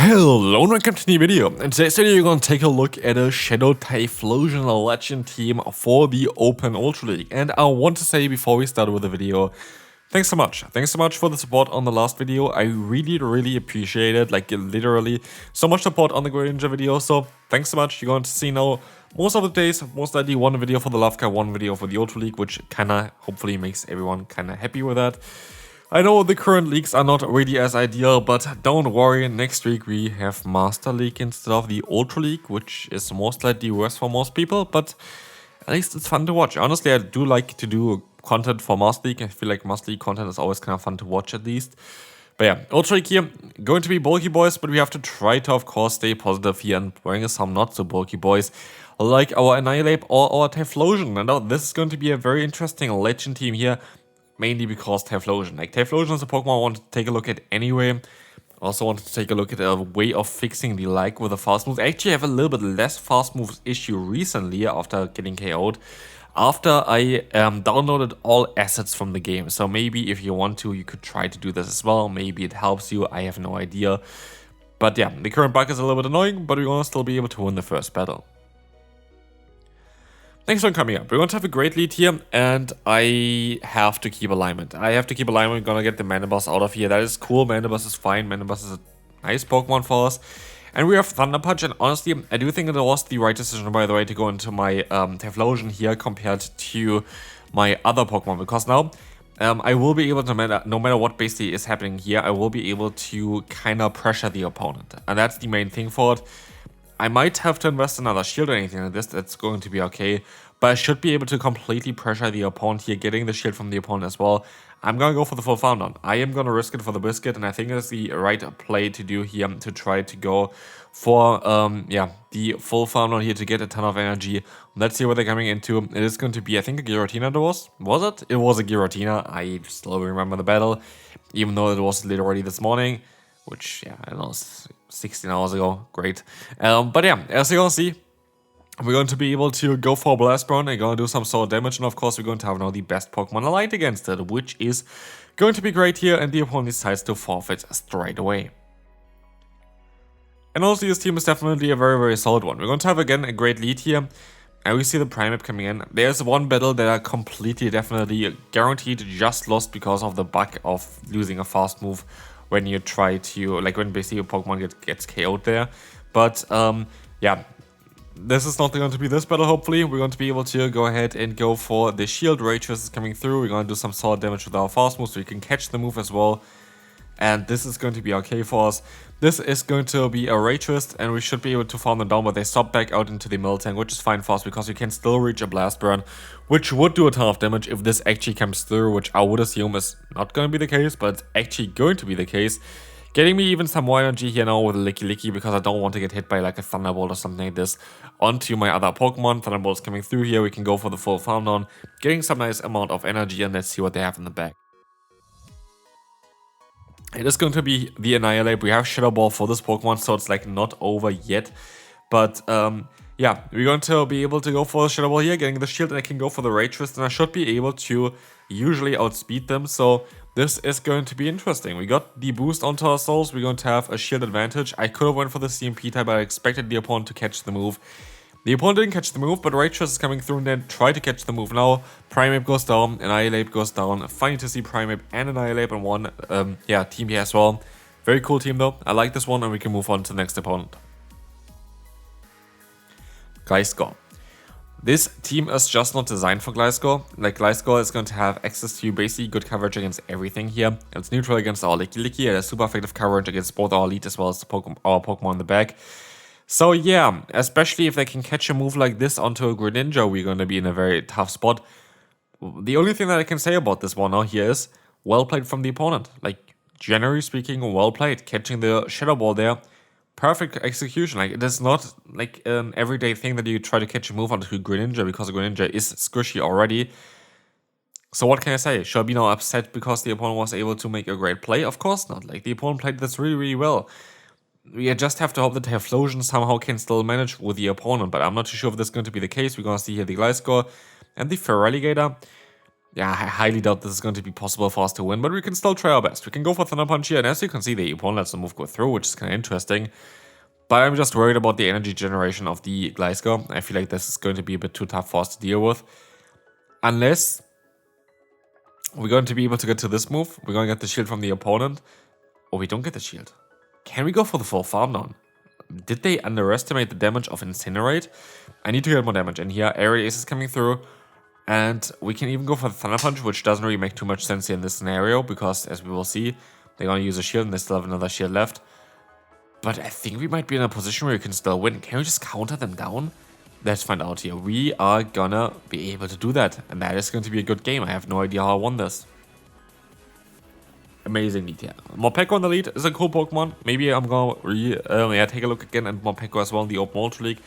Hello and welcome to the video. In today's video, you're going to take a look at a Shadow Typhlosion, a legend team for the Open Ultra League. And I want to say before we start with the video, thanks so much. Thanks so much for the support on the last video. I really appreciate it. Like literally so much support on the Great Ninja video. So thanks so much. You're going to see now most of the days, most likely one video for the Lostheart, one video for the Ultra League, which kinda hopefully makes everyone kinda happy with that. I know the current leagues are not really as ideal, but don't worry, next week we have Master League instead of the Ultra League, which is most likely worse for most people, but at least it's fun to watch. Honestly, I do like to do content for Master League. I feel like Master League content is always kind of fun to watch at least. But yeah, Ultra League here, going to be bulky boys, but we have to try to, of course, stay positive here and bring some not so bulky boys, like our Annihilate or our Typhlosion. And now this is going to be a very interesting legend team here. Mainly because Typhlosion. Like, Typhlosion is a Pokemon I want to take a look at anyway. Also wanted to take a look at a way of fixing the lag with the fast moves. I actually have a little bit less fast moves issue recently after getting KO'd. After I downloaded all assets from the game. So maybe if you want to, you could try to do this as well. Maybe it helps you. I have no idea. But yeah, the current bug is a little bit annoying, but we're going to still be able to win the first battle. Thanks for coming up. We're going to have a great lead here, and I have to keep alignment. We're going to get the Manabus out of here. That is cool. Manabus is fine. Manabus is a nice Pokemon for us. And we have Thunder Punch, and honestly, I do think it was the right decision, by the way, to go into my Typhlosion here compared to my other Pokemon, because now I will be able to, no matter what basically is happening here, I will be able to kind of pressure the opponent. And that's the main thing for it. I might have to invest another shield or anything like this, that's going to be okay. But I should be able to completely pressure the opponent here, getting the shield from the opponent as well. I'm going to go for the full farm down. I am going to risk it for the biscuit, and I think it's the right play to do here to try to go for, the full farm down here to get a ton of energy. Let's see what they're coming into. It is going to be, I think, a Giratina it was. Was it? It was a Giratina. I still remember the battle, even though it was literally this morning. Which, yeah, I don't know, 16 hours ago. Great. But yeah, as you can see, we're going to be able to go for a Blast Burn and going to do some sort of damage. And of course, we're going to have now the best Pokemon aligned against it, which is going to be great here. And the opponent decides to forfeit straight away. And also, this team is definitely a very solid one. We're going to have, again, a great lead here. And we see the Primeape coming in. There's one battle that I completely, definitely guaranteed just lost because of the bug of losing a fast move when you try to, like, when basically your Pokemon gets KO'd there. But, yeah, this is not going to be this battle, hopefully. We're going to be able to go ahead and go for the shield. Rage is coming through. We're going to do some solid damage with our fast move so we can catch the move as well. And this is going to be okay for us. This is going to be a Rage Twist, and we should be able to farm them down, but they stop back out into the Miltank, which is fine for us because we can still reach a Blast Burn, which would do a ton of damage if this actually comes through, which I would assume is not going to be the case, but it's actually going to be the case. Getting me even some more energy here now with a Licky because I don't want to get hit by like a Thunderbolt or something like this onto my other Pokemon. Thunderbolt's coming through here. We can go for the full farm down, getting some nice amount of energy, and let's see what they have in the back. It is going to be the Annihilate. We have Shadow Ball for this Pokemon, so it's like not over yet. But yeah, we're going to be able to go for the Shadow Ball here, getting the shield, and I can go for the Rage Twist, and I should be able to usually outspeed them. So this is going to be interesting. We got the boost onto our souls. We're going to have a shield advantage. I could have went for the CMP type, but I expected the opponent to catch the move. The opponent didn't catch the move, but Rage Twist is coming through and then try to catch the move now. Primeape goes down, Annihilate goes down. Funny to see Primeape and Annihilate on one team here as well. Very cool team though. I like this one, and we can move on to the next opponent. Gliscor. This team is just not designed for Gliscor. Like, Gliscor is going to have access to basically good coverage against everything here. It's neutral against our Licky. It has super effective coverage against both our lead as well as our Pokemon in the back. So yeah, especially if they can catch a move like this onto a Greninja, we're going to be in a very tough spot. The only thing that I can say about this one now here is, well played from the opponent. Like, generally speaking, well played. Catching the Shadow Ball there, perfect execution. Like, it is not like an everyday thing that you try to catch a move onto Greninja, because Greninja is squishy already. So what can I say? Should I be now upset because the opponent was able to make a great play? Of course not. Like, the opponent played this really well. We just have to hope that Typhlosion somehow can still manage with the opponent, but I'm not too sure if this is going to be the case. We're going to see here the Gliscor and the Feraligatr. yeah, I highly doubt this is going to be possible for us to win, but we can still try our best. We can go for Thunder Punch here, and as you can see, the opponent lets the move go through, which is kind of interesting. But I'm just worried about the energy generation of the Gliscor. I feel like this is going to be a bit too tough for us to deal with. Unless we're going to be able to get to this move. We're going to get the shield from the opponent. Or we don't get the shield. Can we go for the full farm down? Did they underestimate the damage of Incinerate? I need to get more damage. And here, Aerial Ace is coming through. And we can even go for the Thunder Punch, which doesn't really make too much sense here in this scenario. Because, as we will see, they're going to use a shield and they still have another shield left. But I think we might be in a position where we can still win. Can we just counter them down? Let's find out here. We are gonna be able to do that. And that is going to be a good game. I have no idea how I won this. Amazing lead here. Morpeko on the lead is a cool Pokemon. Maybe I'm gonna take a look again at Morpeko as well in the Open Ultra League.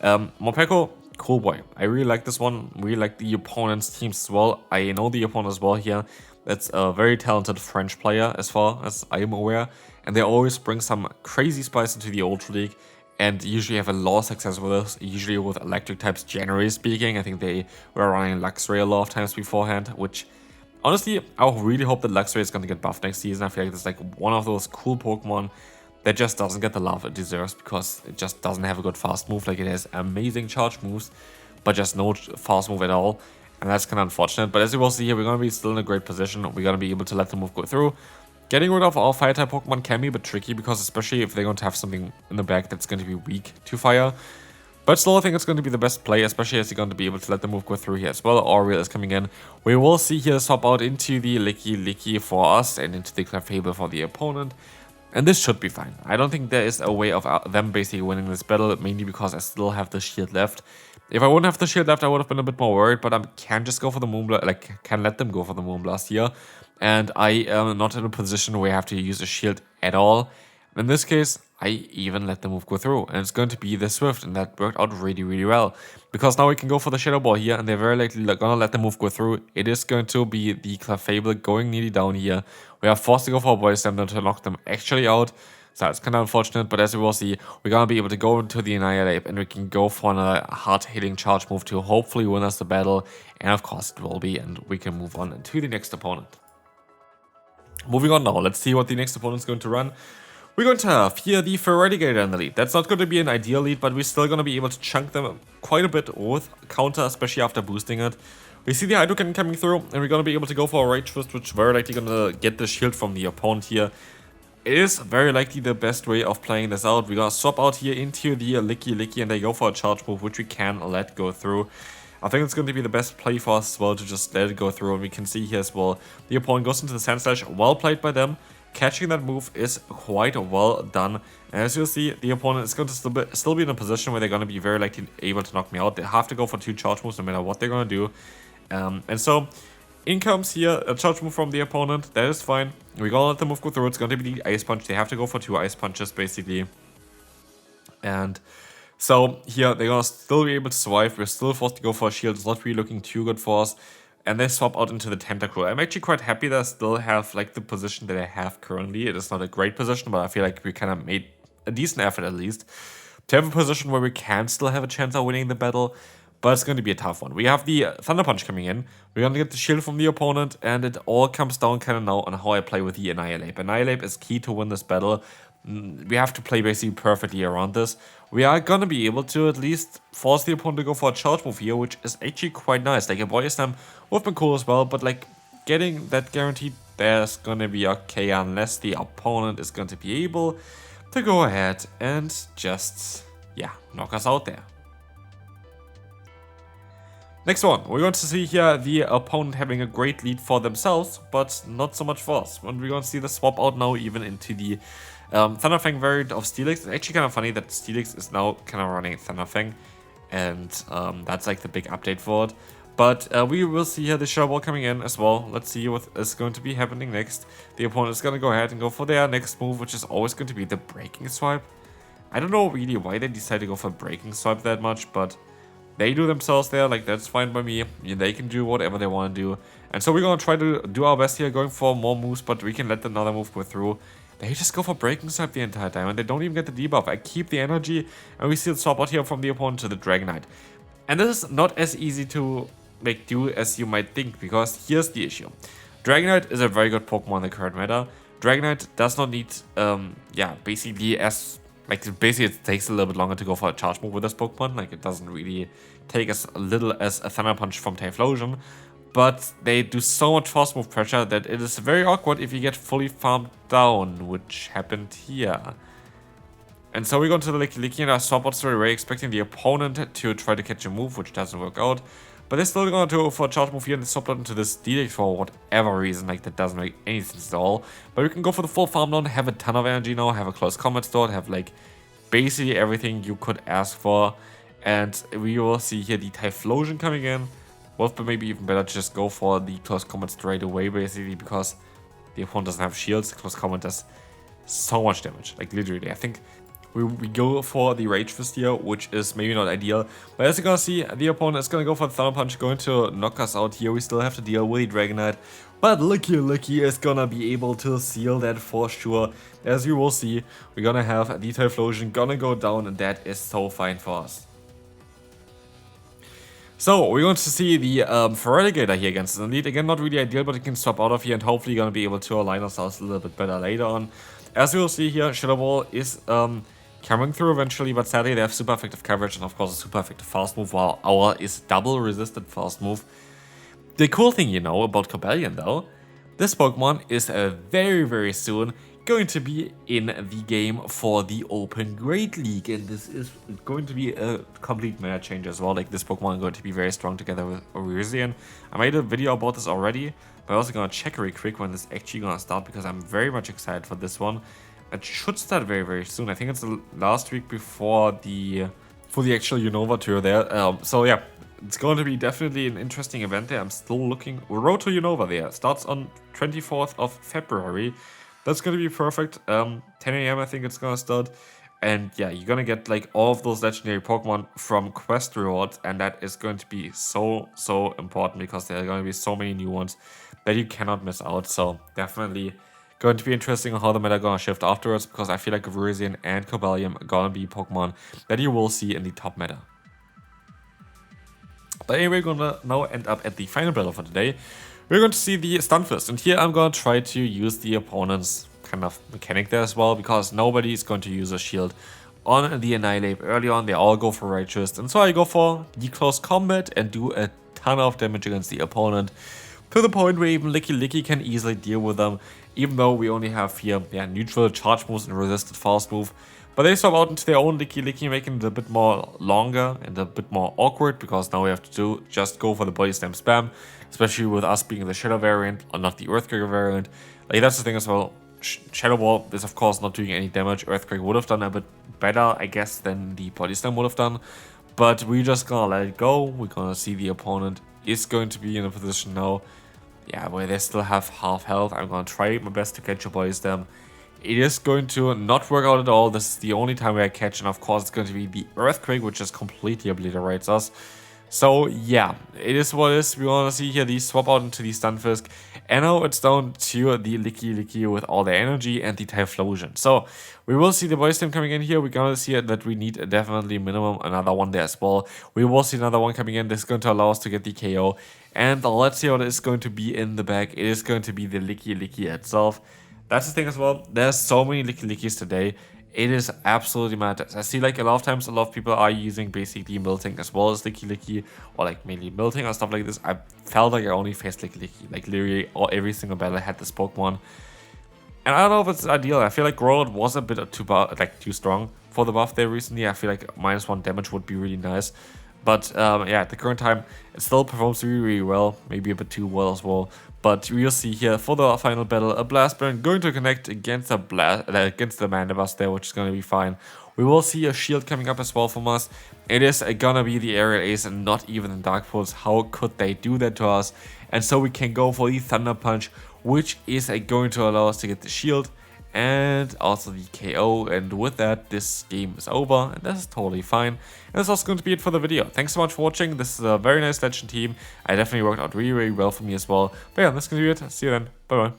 Morpeko, cool boy. I really like this one. Really like the opponent's teams as well. I know the opponent as well here. That's a very talented French player as far as I am aware. And they always bring some crazy spice into the Ultra League. And usually have a lot of success with us. Usually with electric types, generally speaking. I think they were running Luxray a lot of times beforehand, which... honestly, I really hope that Luxray is going to get buffed next season. I feel like it's like one of those cool Pokemon that just doesn't get the love it deserves because it just doesn't have a good fast move. Like, it has amazing charge moves, but just no fast move at all. And that's kind of unfortunate. But as you will see here, we're going to be still in a great position. We're going to be able to let the move go through. Getting rid of all fire type Pokemon can be a bit tricky because especially if they're going to have something in the back that's going to be weak to fire. But still, I think it's going to be the best play, especially as you're going to be able to let the move go through here as well. Oriel is coming in. We will see here swap out into the Licky for us and into the Clefable for the opponent. And this should be fine. I don't think there is a way of them basically winning this battle, mainly because I still have the shield left. If I wouldn't have the shield left, I would have been a bit more worried, but I can just go for the Moonblast, like, can let them go for the Moonblast here. And I am not in a position where I have to use a shield at all. In this case, I even let the move go through, and it's going to be the Swift, and that worked out really, really well. Because now we can go for the Shadow Ball here, and they're very likely gonna let the move go through. It is going to be the Clefable going nearly down here. We are forced to go for a Voice Slam to knock them actually out. So that's kind of unfortunate, but as we will see, we're gonna be able to go into the Annihilate, and we can go for another hard-hitting charge move to hopefully win us the battle. And of course it will be, and we can move on to the next opponent. Moving on now, let's see what the next opponent is going to run. We're going to have here the Feraligatr in the lead. That's not going to be an ideal lead, but we're still going to be able to chunk them quite a bit with counter, especially after boosting it. We see the Hydrocan coming through, and we're going to be able to go for a Rage Fist, which is very likely going to get the shield from the opponent here. It is very likely the best way of playing this out. We're going to swap out here into the Licky, and they go for a charge move, which we can let go through. I think it's going to be the best play for us as well to just let it go through, and we can see here as well, the opponent goes into the Sand Slash, well played by them. Catching that move is quite well done. And as you'll see, the opponent is going to still be in a position where they're going to be very likely able to knock me out. They have to go for 2 charge moves no matter what they're going to do. And so, in comes here a charge move from the opponent. That is fine. We're going to let the move go through. It's going to be the Ice Punch. They have to go for 2 Ice Punches, basically. And so, here, they're going to still be able to survive. We're still forced to go for a shield. It's not really looking too good for us. And they swap out into the Tentacruel. I'm actually quite happy that I still have like the position that I have currently. It is not a great position, but I feel like we kind of made a decent effort at least to have a position where we can still have a chance of winning the battle. But it's going to be a tough one. We have the Thunder Punch coming in. We're going to get the shield from the opponent, and it all comes down kind of now on how I play with the Annihilate. Annihilate is key to win this battle. We have to play basically perfectly around this. We are gonna be able to at least force the opponent to go for a charge move here, which is actually quite nice. Like a Voice Slam would have been cool as well, but like getting that guaranteed there's gonna be okay unless the opponent is going to be able to go ahead and just, yeah, knock us out there. Next one, we're going to see here the opponent having a great lead for themselves, but not so much for us. And we're going to see the swap out now even into the Thunderfang variant of Steelix. It's actually kind of funny that Steelix is now kind of running Thunderfang, and that's like the big update for it. But we will see here the Shadow Ball coming in as well. Let's see what is going to be happening next. The opponent is going to go ahead and go for their next move, which is always going to be the Breaking Swipe. I don't know really why they decided to go for Breaking Swipe that much, but they do themselves there, like that's fine by me. They can do whatever they want to do. And so we're going to try to do our best here, going for more moves, but we can let another move go through. They just go for Breaking Swipe the entire time, and they don't even get the debuff. I keep the energy, and we see the swap out here from the opponent to the Dragonite. And this is not as easy to like do as you might think, because here's the issue. Dragonite is a very good Pokemon in the current meta. Dragonite does not need, basically it takes a little bit longer to go for a charge move with this Pokemon. Like, it doesn't really take as little as a Thunder Punch from Typhlosion. But they do so much fast move pressure that it is very awkward if you get fully farmed down, which happened here. And so we go into the Licky and our swap out straight away, expecting the opponent to try to catch a move, which doesn't work out. But they're still going to go for a charge move here and swap out into this Delix for whatever reason. Like, that doesn't make any sense at all. But we can go for the full farm down, have a ton of energy now, have a close combat stored, have like basically everything you could ask for. And we will see here the Typhlosion coming in. Would be maybe even better to just go for the close combat straight away, basically, because the opponent doesn't have shields. Close combat does so much damage, like literally. I think we go for the Rage Fist here, which is maybe not ideal. But as you're gonna see, the opponent is gonna go for the Thunder Punch, going to knock us out here. We still have to deal with the Dragonite, but Licky is gonna be able to seal that for sure. As you will see, we're gonna have the Typhlosion gonna go down, and that is so fine for us. So, we're going to see the Feraligatr here against the Elite. Again, not really ideal, but it can swap out of here, and hopefully going to be able to align ourselves a little bit better later on. As we will see here, Shadow Ball is coming through eventually, but sadly they have super effective coverage and of course a super effective fast move, while our is double resisted fast move. The cool thing you know about Cobalion though, this Pokemon is very soon going to be in the game for the Open Great League, and this is going to be a complete meta change as well. Like, this Pokemon is going to be very strong together with Orizian. I made a video about this already, but I'm also gonna check very quick when this is actually gonna start, because I'm very much excited for this one. It should start very soon. I think it's the last week before the actual Unova tour there. So yeah, it's going to be definitely an interesting event there. I'm still looking. Road to Unova there starts on 24th of February. That's going to be perfect. 10 AM I think it's going to start. And yeah, you're going to get like all of those legendary Pokemon from quest rewards. And that is going to be so important, because there are going to be so many new ones that you cannot miss out. So definitely going to be interesting how the meta going to shift afterwards, because I feel like Virizion and Cobalion are going to be Pokemon that you will see in the top meta. But anyway, we're going to now end up at the final battle for today. We're going to see the Stunfisk, and here I'm going to try to use the opponent's kind of mechanic there as well, because nobody is going to use a shield on the Annihilate early on. They all go for Righteous, and so I go for the close combat and do a ton of damage against the opponent, to the point where even Licky can easily deal with them, even though we only have here neutral charge moves and resisted fast move. But they swap out into their own Licky, making it a bit more longer and a bit more awkward, because now we have to just go for the body slam spam, especially with us being the Shadow variant or not the Earthquake variant. Like, that's the thing as well. Shadow Ball is of course not doing any damage. Earthquake would have done a bit better, I guess, than the body slam would have done. But we're just gonna let it go. We're gonna see the opponent is going to be in a position now, where they still have half health. I'm gonna try my best to catch a body slam. It is going to not work out at all. This is the only time where I catch, and of course it's going to be the Earthquake, which just completely obliterates us. So yeah, it is what it is. We want to see here the swap out into the Stunfisk, and now it's down to the Licky with all the energy and the Typhlosion. So we will see the body slam coming in here. We're gonna see that we need definitely minimum another one there as well. We will see another one coming in. This is going to allow us to get the KO, and let's see what is going to be in the back. It is going to be the Licky itself. That's the thing as well. There's so many Lickys today. It is absolutely mad. I see like a lot of times a lot of people are using basically Milting as well as Licky, or like mainly Milting or stuff like this. I felt like I only faced Licky. Like literally every single battle I had this Pokemon. And I don't know if it's ideal. I feel like Growlithe was a bit too strong for the buff there recently. I feel like -1 damage would be really nice. But at the current time, it still performs really well, maybe a bit too well as well. But we'll see here for the final battle, a Blast Burn going to connect against the Mandibus there, which is going to be fine. We will see a shield coming up as well from us. It is gonna be the Aerial Ace and not even the Dark Pulse. How could they do that to us? And so we can go for the Thunder Punch, which is going to allow us to get the shield and also the KO, and with that this game is over, and this is totally fine. And that's also going to be it for the video. Thanks so much for watching. This is a very nice legend team. I definitely worked out really well for me as well. But yeah, that's going to be it. See you then. Bye bye.